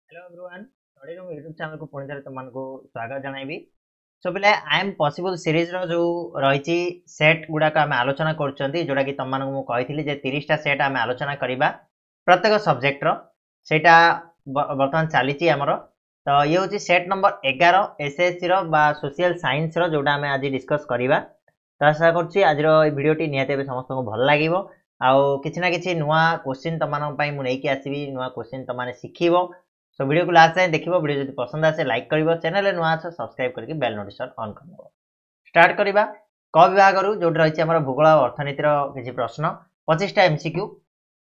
Hello everyone study room YouTube channel को पुणी थे तुमको स्वागत जनइबी। सो पिले आई एम पॉसिबल सीरीज रो जो रही सेट गुड़ाक आम आलोचना कर जोटा कि तुम मुझे कही 30टा सेट आम आलोचना करवा प्रत्येक सब्जेक्टर सेटा बर्तमान चली आमर। तो ये हूँ set number 11 SSC social science जोटा आम आज डिस्कस करवा। तो आशा कर आज भिडटी निहत समस्त को भल लगे आउ कि ना कि नुआ क्वेश्चन तुम मुझे आसवि नुआ क्वेश्चन तुमने शिखब। सो वीडियो को लास्ट जाए देखिए वीडियो जब पसंद आसे लाइक कर चैनल नुआ आस सब्सक्राइब करके बेल नोटिफिकेशन ऑन कर स्टार्ट करवा। क विभाग जो रही भूगोल और अर्थनीतिर किसी प्रश्न 25टा एमसीक्यू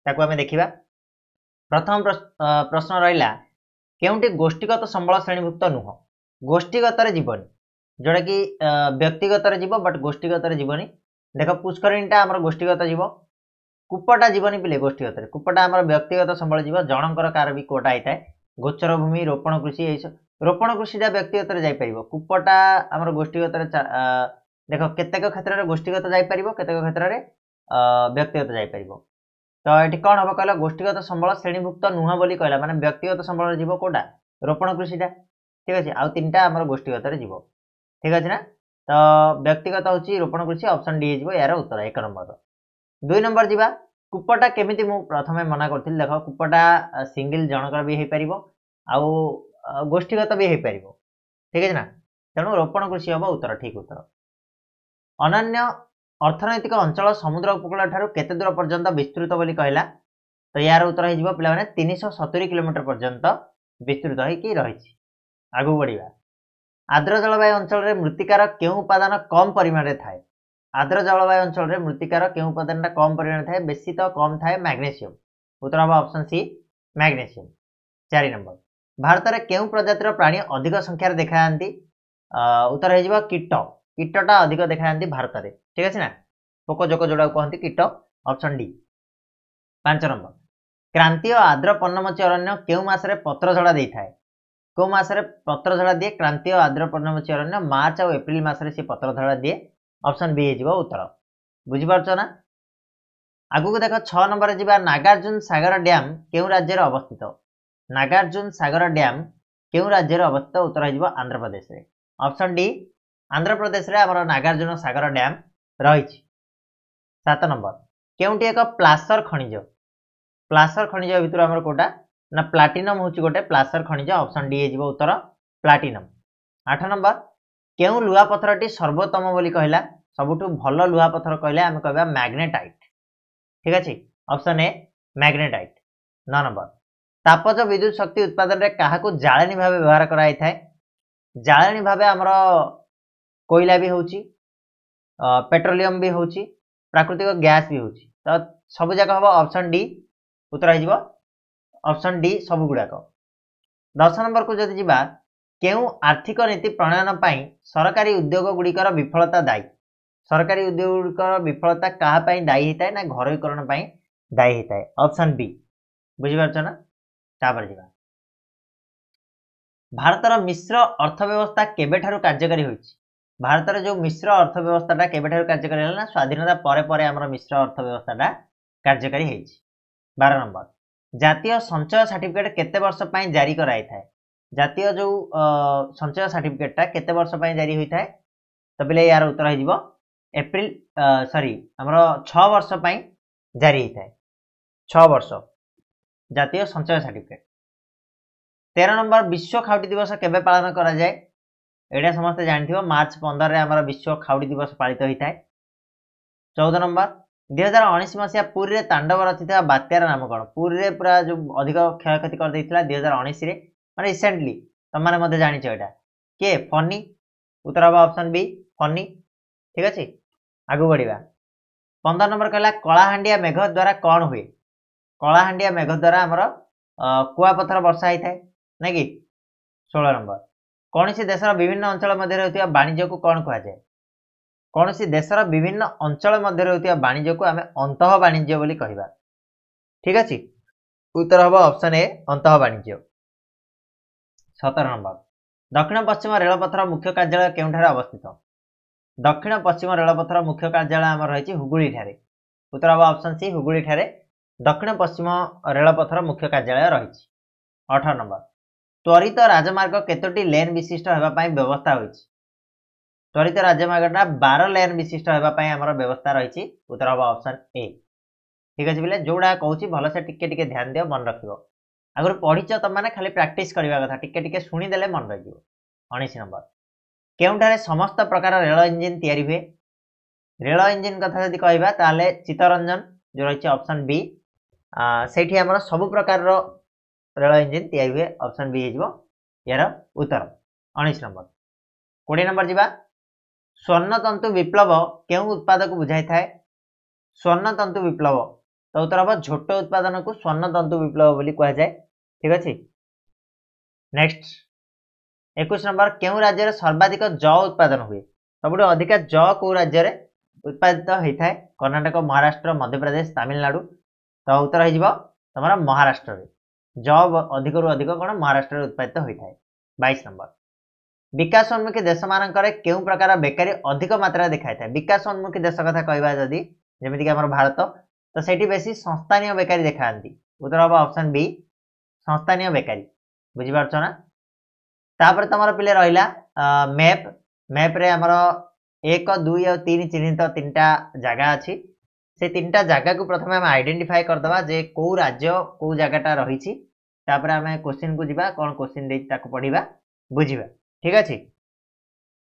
ताकू आम देखा। प्रथम प्रश्न रहा केउंटी गोष्ठीगत संबल श्रेणीभुक्त नुह गोष्ठीगत जीवन जोटा कि व्यक्तिगत जीव बट गोष्ठीगत जीवनी। देख पुष्करिणीटा आम गोष्ठीगत जीव कूपटा जीवनी पिले गोष्ठीगत कूपटा आम व्यक्तिगत संबल जीव जनकर कार भी कोटा होता है। गोचर भूमि रोपण कृषि रोपण कृषिटा व्यक्तिगत जापर कूपटा आम गोष्ठीगत देख केतेक क्षेत्र में गोष्ठीगत जापर केतेक क्षेत्र में व्यक्तिगत जापर। तो ये कौन हम कहला गोष्ठीगत संबल श्रेणीभुक्त नुह बोली कहला माने व्यक्तिगत संबल जीव कोटा रोपण कृषिटा ठीक अच्छे आउ 3टा आम गोष्ठीगत जीव ठीक अच्छे ना। तो व्यक्तिगत हूँ रोपण कृषि ऑप्शन डी हो यार उत्तर 1 नंबर। 2 नंबर जीवा कूपटा केमिति मु प्रथमे मना करथिल देख कूपटा सिंगल जनकर भी हो पार आउ गोष्ठीगत भी हो पार ठीक है ना। तेणु रोपण कृषि हम उत्तर ठीक उत्तर। अनन्य अर्थनैतिक अंचल समुद्र उपकूल ठारू केते दूर पर्यंत विस्तृत बोली कहला। तो यार उत्तर हो पे 370 किलोमीटर पर्यंत विस्तृत होगी रही। आगू बढ़िया आर्द्र जलवायु अंचल मृत्तिकार केउं उपादान कम परिमाण में थाए आर्द्र जलवायु अंचल मृत्तिकार केउं उपादान कम परिमाण थाए बेसी तो कम थाए मैग्नेशियम उत्तर हम option C magnesium. 4 number Bharat में केउं प्रजातिर प्राणी अधिक संख्यार देखा उत्तर हो कीट कीटटा अधिक देखा भारत में ठीक अच्छे ना पोक जोक जोड़ा कहते कीट ऑप्शन डी। 5 नंबर क्रांतीय आर्द्र पर्णमोची अरण्य केउं मासरे पत्र झड़ा देता है कौ मासरे पत्र झड़ा दिए क्रांतीय आर्द्र पर्णमोची अरण्य मार्च और एप्रिल मासरे से पत्र झड़ा दिए ऑप्शन बी हो उत्तर बुझीपार ना। आगु देख 6 नंबर जी नागार्जुन सागर डैम केउं राज्य अवस्थित नागार्जुन सागर डैम केउं राज्य अवस्थित उत्तर हो आंध्र प्रदेश में ऑप्शन डी आंध्र प्रदेश में आम नागार्जुन सागर डैम रही। 7 नंबर केउंटी एक प्लासर खनिज भितर आम कोटा ना प्लाटिनम हूँ गोटे प्लासर खनिज ऑप्शन डी हो उत्तर प्लाटिनम। 8 नंबर केउं लुहा पथरटी सर्वोत्तम बोली कहला सबुठु भल लुहा पथर कहले आम कहबा मैग्नेटाइट ठीक अच्छे ऑप्शन ए मैग्नेटाइट। 9 नंबर तापज विद्युत शक्ति उत्पादन रे काहाकू जाळेनी भाव व्यवहार कराई थाए जाळेनी भाव आमर कोयला भी होची पेट्रोलियम भी होची प्राकृतिक गैस भी होची। तो सब जाक हम ऑप्शन डी उत्तर हो ऑप्शन डी सब गुड़ाक। 10 नंबर को जदि जीवा केउं आर्थिक नीति प्रणयन पाई सरकारी उद्योग गुड़िकर विफलता दायी सरकारी उद्योग गुड़िकर विफलता क्या दायी होता है ना घरोईकरण दायी होता है ऑप्शन बी बुझीपार ना। तापर जीवा भारतर मिश्र अर्थव्यवस्था केबेठारु कार्यकारी होइछि भारतर जो मिश्र अर्थव्यवस्था केबेठारु कार्यकारी है ना स्वाधीनता परे परे आमर मिश्र अर्थव्यवस्था कार्यकारी होइछि। 12 नंबर जातीय संचय सर्टिफिकेट केते वर्ष पई जारी कराई थाए जातीय जो संचय सर्टिफिकेटा केते वर्ष पई जारी होई थाए तो बिले यार उत्तर हो एप्रिल सॉरी हमर 6 वर्ष पई जारी होई थाए 6 वर्ष जातीय संचय सर्टिफिकेट। 13 नंबर विश्व खाउटी दिवस केबे पालन करा जाए एटा समस्त जानथिबो मार्च 15 रे हमर विश्व खाउटी दिवस पालित होता है। 14 नंबर 2019 मसीहा पुरी रे तांडव रचिता बात्यार नाम कौन पुरी रे पूरा जो अधिक क्षयक्षति कर देइथिला 2019 रे माने रिसेंटली तुम माने मते जानिछ एटा के फनी उत्तर हम ऑप्शन बी फनी ठीक अच्छे। आगु बढ़िया 15 नंबर कहला कलाहांडिया मेघ द्वारा कौन हुए कलाहांडिया मेघ द्वारा आमर कुआपथर वर्षा होता है ना कि। 16 नंबर कौन सी देशर विभिन्न अंचल मध्य रहउथिबा वाणिज्य को कौन कहा जाए कौन सी देशर विभिन्न अंचल मध्य रहउथिबा वाणिज्य को आम अंतः वाणिज्य बोली कहबा ठीक अच्छे उत्तर हम ऑप्शन ए अंतः वाणिज्य। 17 नंबर दक्षिण पश्चिम रेलपथर मुख्य कार्यालय केउंठारे अवस्थित दक्षिण पश्चिम रेलपथर मुख्य कार्यालय आम रही हुगुली ठारे उत्तर हम ऑप्शन सी हुगुली ठारे दक्षिण पश्चिम रेलपथर मुख्य कार्यालय रही। 18 नंबर त्वरित राजमार्ग केतोटी लेन विशिष्ट हेबा पई व्यवस्था होइछि त्वरित राजमार्गटा 12 लेन विशिष्ट हेबा पई हमर व्यवस्था रहिछि उत्तर हबो ऑप्शन ए ठीक अछि बिले जोडा कहूछि भलो से टिके टिके ध्यान दियो मन रखिबो अगर पढिछ त माने खाली प्रैक्टिस करबा कथा टिके टिके सुनी देले मन रहिबो 19 नंबर केउठारे समस्त प्रकार रेल इंजिन तयारी हुए रेल इंजिन कथा जदि कहबा ताले चित्तरंजन जो रहिछि ऑप्शन बी सेठी हमर सब प्रकार रो रेल इंजिन तयारी हुए ऑप्शन बी हेजिबो यार उत्तर 19 नंबर 20 नंबर जिबा स्वर्ण तंतु विप्लव केउ उत्पाद को बुझाई थाए स्वर्ण तंतु विप्लव तो उत्तर हम झोट उत्पादन को स्वर्ण तंतु विप्लव बोली कह जाए ठीक अच्छे नेक्स्ट 21 नंबर केउ राज्य सर्वाधिक ज उत्पादन हुए सब अधिक ज को राज्य उत्पादित होता है कर्णाटक महाराष्ट्र मध्य प्रदेश तमिलनाडु तो उत्तर हो तुम महाराष्ट्र ज अधिक रु अधिक कौन महाराष्ट्र उत्पादित होता है 22 नंबर विकासोन्मुखी देश मानक केउ प्रकार बेकारी अधिक मात्रा देखा था विकासोन्मुखी देश कथा कहवा जदि जमीक आम भारत तो सेठी बेसी संस्थानीय बेकारी देखा उत्तर हम ऑप्शन बी संस्थानीय बेकारी बुझीपारछ ना तापर तुम पिले रहा मैप मैप रे हमर 1 2 और 3 चिन्हित 3टा जगह अच्छी से 3टा जगह को प्रथम आम आइडेंटिफाई करदबा जे को राज्य को जगहटा रही तापर आम क्वेश्चन को जीवा कौन क्वेश्चन दे ताको पढ़िबा बुझिबा ठीक अच्छे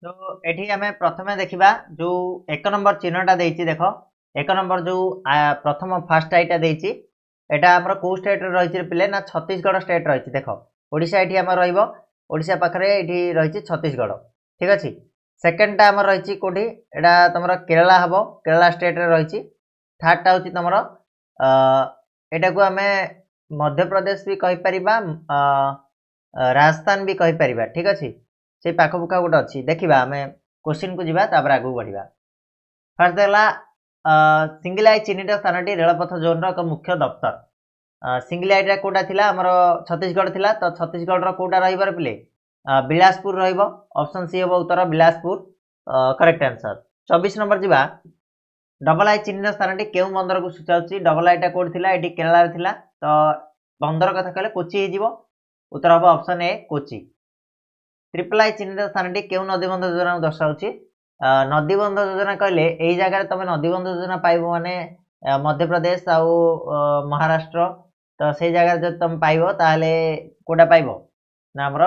तो एठी आम प्रथम देखा जो 1 नंबर चिन्हटा देछि देख 1 नंबर जो प्रथम फास्ट आईटा देछि एटा हमर को स्टेट रही पिले ना छत्तीसगढ़ स्टेट रही देख ओडिशा एठी हमर रहिबो ओडिशा पाखरे एठी रही छत्तीसगढ़ ठीक अच्छे सेकेंडटा हमर रही कोठी एटा तमरा केरला हबो केरला स्टेट रे रही थर्डटा होछि तमरा एटा को हमें मध्य प्रदेश भी कहि परिबा राजस्थान भी कहि परिबा ठीक अच्छे से पाखपुखा गोटे अच्छी देखा आम क्वेश्चन को जीवा तापर आगू बढ़िया फास्ट देला सिंगलाई चिन्हित स्थान रेलपथ जोन एक मुख्य दफ्तर सिंगलाईटा कोटा थिला हमर छत्तीसगढ़ थिला तो छत्तीसगढ़ कोटा रहिबार पिले बिलासपुर रहिबो ऑप्शन सी होबो उत्तर बिलासपुर करेक्ट आंसर 24 नंबर जीवा डबल आई चिन्हित स्थान केउ बंदर को सूचाउची डबल आईटा कोड थिला एटी केरला रे थिला तो बंदर कथा कहले कोची हे जीवो उत्तर होबो option A Kochi triple I चिन्हित स्थान केउ नदीबंध योजना दर्शाऊँ नदीबंध योजना कहले यही जगह तुम नदीबंध योजना पाइब माने मध्य प्रदेश आउ महाराष्ट्र तो से जगह जो तुम पाइब ताले कोटा पाइब ना हमर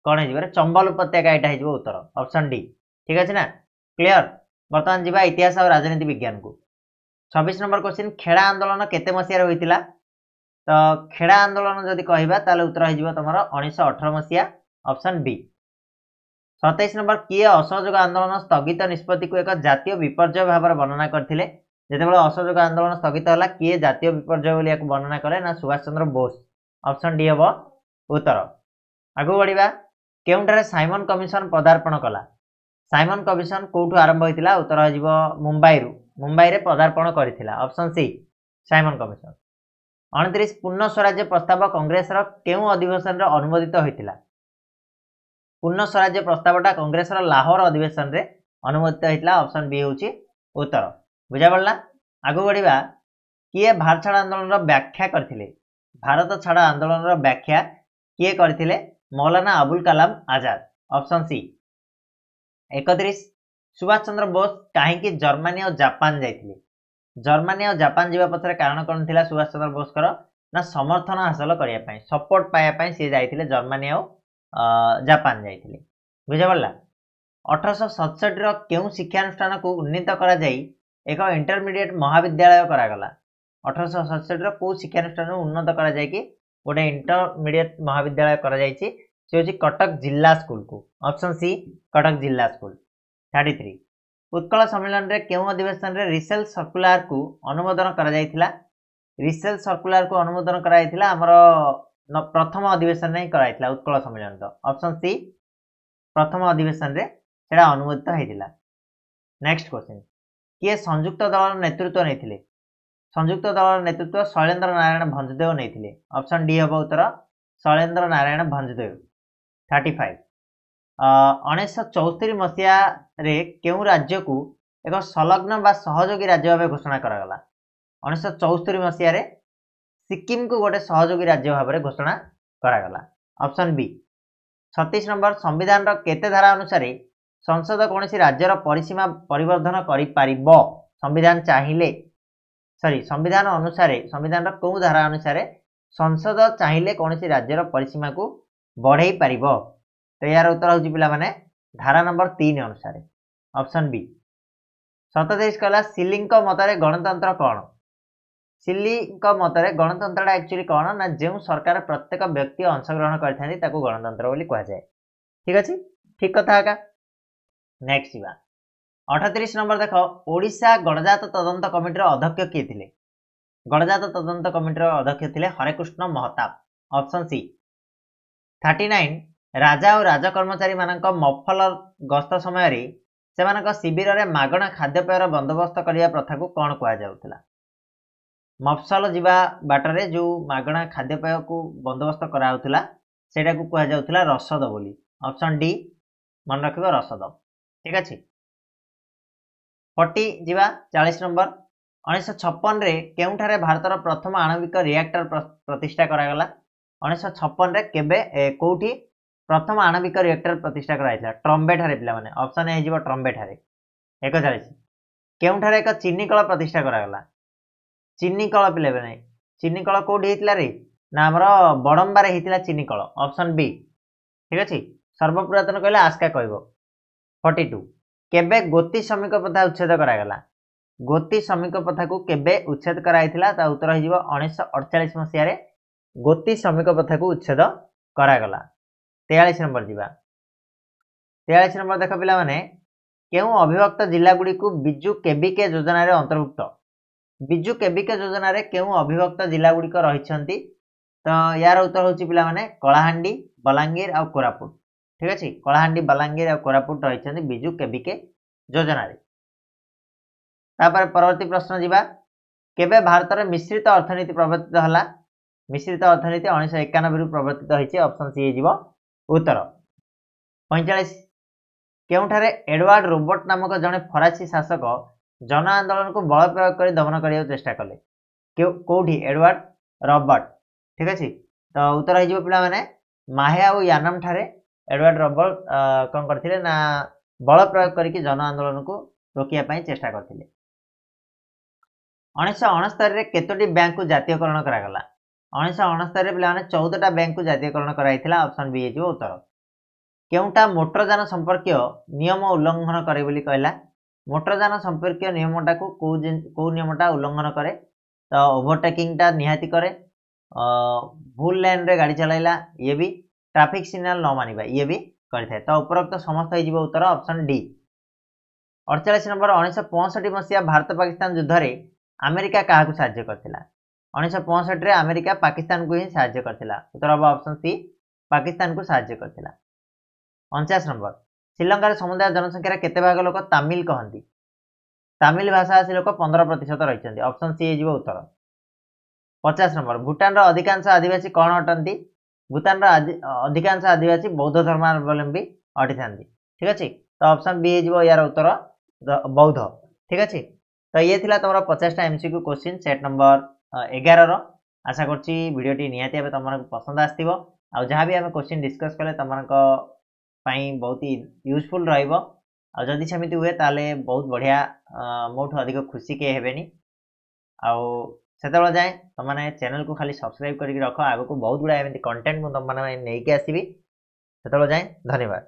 कौन है चंबल उपत्यका यहाँ हो उत्तर ऑप्शन डी ठीक अच्छे ना क्लियर बर्तमान जीवा इतिहास और राजनीति विज्ञान को 26 नंबर क्वेश्चन खेड़ा आंदोलन केते मसीह होइतिला तो खेड़ा आंदोलन जदि कहबा ताले उत्तर हो तुम 1918 मसीहा ऑप्शन बी 27 नंबर किए असहयोग आंदोलन स्थगित निष्पत्ति को एक जातीय विपर्यय भाव वर्णना करथिले जेतेबेले असहयोग आंदोलन स्थगित होला किए जातीय विपर्यय बोली एक वर्णना करे ना सुभाष चंद्र बोस ऑप्शन डी हबो उत्तर आगु बढ़िबा केउंटारे साइमन कमिशन पदार्पण कला साइमन कमिशन कोठु आरंभ होइतिला उत्तर हो मुंबई रे पदार्पण करथिला ऑप्शन सी साइमन कमिशन 29 पूर्ण स्वराज्य प्रस्ताव कांग्रेस रो केउ अधिवेशन रे अनुमोदित होइतिला पूर्ण स्वराज्य प्रस्तावटा कांग्रेस रो लाहौर अधिवेशन रे अनुमोदित होइतिला ऑप्शन बी होची उत्तर बुझा पड़ला आगु बढ़िबा किए भारत छाड़ आंदोलन रो व्याख्या करथिले भारत छाड़ आंदोलन रो व्याख्या किए करथिले मौलाना अबुल कलाम आजाद ऑप्शन सी 31 सुभाष चंद्र बोस कहीं जर्मनी और जापान जाइथिले जर्मनी और जापान जीवा पछरे कारण कोन थिला सुभाष चंद्र बोस कर ना समर्थन हासिल करिया पई सपोर्ट पाया पई से जाइथिले जर्मनी और जापान जाइथिले बुझा पड़ला 1867 रो केउ शिक्षानुष्ठान को उन्नीत करा जाई एक इंटरमीडिएट महाविद्यालय करागला 1867 रो को शिक्षानुष्ठान उन्नत करा जाई कि गोटे इंटरमीडिएट महाविद्यालय करा जाईची से होची कटक जिला स्कूल को ऑप्शन सी कटक जिला स्कूल 33 उत्कल सम्मेलन रे केउ अधिवेशन रे रिसेल सर्कुलर को अनुमोदन करा जाईथिला रिसेल सर्कुलर को अनुमोदन करा जाईथिला हमर प्रथम अधिवेशन रे करा जाईथिला उत्कल सम्मेलन रो ऑप्शन सी प्रथम अधिवेशन रे सेडा अनुमोदित होइथिला नेक्स्ट क्वेश्चन किए संयुक्त दल नेतृत्व नैथिले संयुक्त दल नेतृत्व शैलेंद्र नारायण भंजदेव नैथिले ऑप्शन डी हबो उत्तर शैलेंद्र नारायण भंजदेव 35 1974 मसीहा रे केउ राज्य को एक संलग्न बा सहयोगी राज्य भाव घोषणा करागला 1974 मसीहा रे सिक्किम को गोटे सहयोगी राज्य भाव घोषणा କରାगला ऑप्शन बी 36 नंबर संविधान रो केते धारा अनुसार संसद कोनोसी राज्यर परिसीमा परिवर्धन करि पारिबो संविधान चाहिए संविधान अनुसार संविधान रो को धारा अनुसार संसद चाहिए कोनोसी राज्यर परिसीमा को बढ़ाई पारिबो तो यार उत्तर होची पिला माने धारा नंबर 3 अनुसार ऑप्शन बी 27 कहला सिलिंग मतरे गणतंत्र कौन सिल्ली मतरे गणतंत्र एक्चुअली कौन ना जो सरकार प्रत्येक व्यक्ति अंशग्रहण करथांती ताको गणतंत्र बोली कहा जाए ठीक अछि ठीक कथा का नेक्स्ट जीवा 38 नंबर देख ओडिशा गणजात तदंत कमिटी अध्यक्ष किए थिले गणजात तदंत कमिटी अध्यक्ष थिले हरेकृष्ण महताब ऑप्शन सी 39 राजा और राज कर्मचारी मानक मफलर गस्त समय से शिविर में मागणा खाद्यपेयर बंदोबस्त करने प्रथा को कौन कहुला मफसल जीवा बाटरे जो मागणा खाद्यपेय को बंदोबस्त कराउला सेटा को कहुला रसद बोली ऑप्शन डी मन रख रसद ठीक अच्छे 40 जीवा 40 नंबर 1956 रे केउठारे भारतर प्रथम आणविक रिएक्टर प्रतिष्ठा करागला 1956 रे केबे कोठी प्रथम आणविक रिएक्टर प्रतिष्ठा कराइला ट्रम्बे ठारे पिला माने ऑप्शन ए जीव ट्रम्बे ठारे 41 केउठारे एक चीनी कल प्रतिष्ठा करागला चीनी कल पिले नै चीनी कल कोठी हेतिला रे ना हमर बडम्बा रे हेतिला चीनी कल ऑप्शन बी ठीक अछि सर्वपुरातन कहले आस्का कहबो 42 केबे गोती श्रमिक प्रथा उच्छेद करागला गोती श्रमिक प्रथा को केबे उच्छेद कराइथिला ता उत्तर हिजिवो 1948 मसिया रे गोती श्रमिक प्रथा को उच्छेद करागला 43 नंबर जीवा 43 नंबर देख पिला माने केउ अभिभक्त जिला गुडी को बिजु केबीके योजना रे अंतर्भुक्त बिजु केबीके योजना रे केउ अभिभक्त जिला गुडी को रहिसंती तो यार उत्तर होची पिला माने कलाहांडी बलांगीर आ कोरापुट ठीक अछि कलाहांडी बलांगीर आ कोरापुट रहिसंती बिजु केबीके योजना रे तापर परवर्ती प्रश्न जीवा केबे भारत रे मिश्रित अर्थनीति प्रवर्तित हला मिश्रित अर्थनीति 1991 रु प्रवर्तित होईची ऑप्शन सी जीवो उत्तर 45 केउठारे एडवर्ड रोबर्ट नामक जने फरासी शासक जन आंदोलन को बल प्रयोग कर दमन करने चेष्टा कले कोठी एडवर्ड रॉबर्ट ठीक अछि तो उत्तर हो पिला माने माहे आ यानम ठारे एडवर्ड रॉबर्ट कोन करथिले ना बल प्रयोग करके जन आंदोलन को रोकिया पई चेष्टा करथिले 1969 रे केतोटी बैंक को जातीयकरण करागला 1969 रे पिला माने 14टा बैंक को जातीयकरण कराइथिला ऑप्शन बी जो उत्तर केउटा मोटरयान संपर्कीय नियम उल्लंघन करे बोली कहला मोटरयान संपर्कीय नियमटा को को नियमटा उल्लंघन करे तो ओवरटेकिंग टा निहाती करे भूल लाइन रे गाड़ी चलाइला ये भी ट्रैफिक सिग्नल न मानिबा ये भी करथे तो उपरोक्त समस्त हो जीवो उत्तर ऑप्शन डी 48 नंबर 1965 मसिया भारत पाकिस्तान युद्ध रे अमेरिका काहा को सहायता करथिला 1965 रे अमेरिका पाकिस्तान को ही सहायता करथिला उत्तर अब ऑप्शन सी पाकिस्तान को सहायता करथिला 49 नंबर श्रीलंका रे समुदाय जनसंख्या केते भाग लोक तमिल कहंती तमिल भाषाभाषी लोक 15% रहिसंती ऑप्शन सी जीवो उत्तर 50 नंबर भूटान रो अधिकांश आदिवासी कौन अटंती भूटान रो अधिकांश आदिवासी बौद्ध धर्मावलंबी अटिथांती ठीक अछि तो ऑप्शन बी जीवो यार उत्तर बौद्ध ठीक अछि तो ये थिला तमरा 50 टा एमसीक्यू क्वेश्चन सेट नंबर 11 रो आशा करछि वीडियोटी निहाती भाबे तमरा पसंद आस्तिबो आ जहां भी हम क्वेश्चन डिस्कस कले तमरा पाई बहुत ही यूजफुल रहिबो आ जदि सेमिति हुए ताले बहुत बढ़िया मोठ अधिक खुशी के हेबेनी आ सेतबेला जाए तमाने चैनल को खाली सब्सक्राइब करके रखो आगो को बहुत गुडा एमती कंटेंट मु तमाने नै के आसीबी सेतबेला जाए धन्यवाद।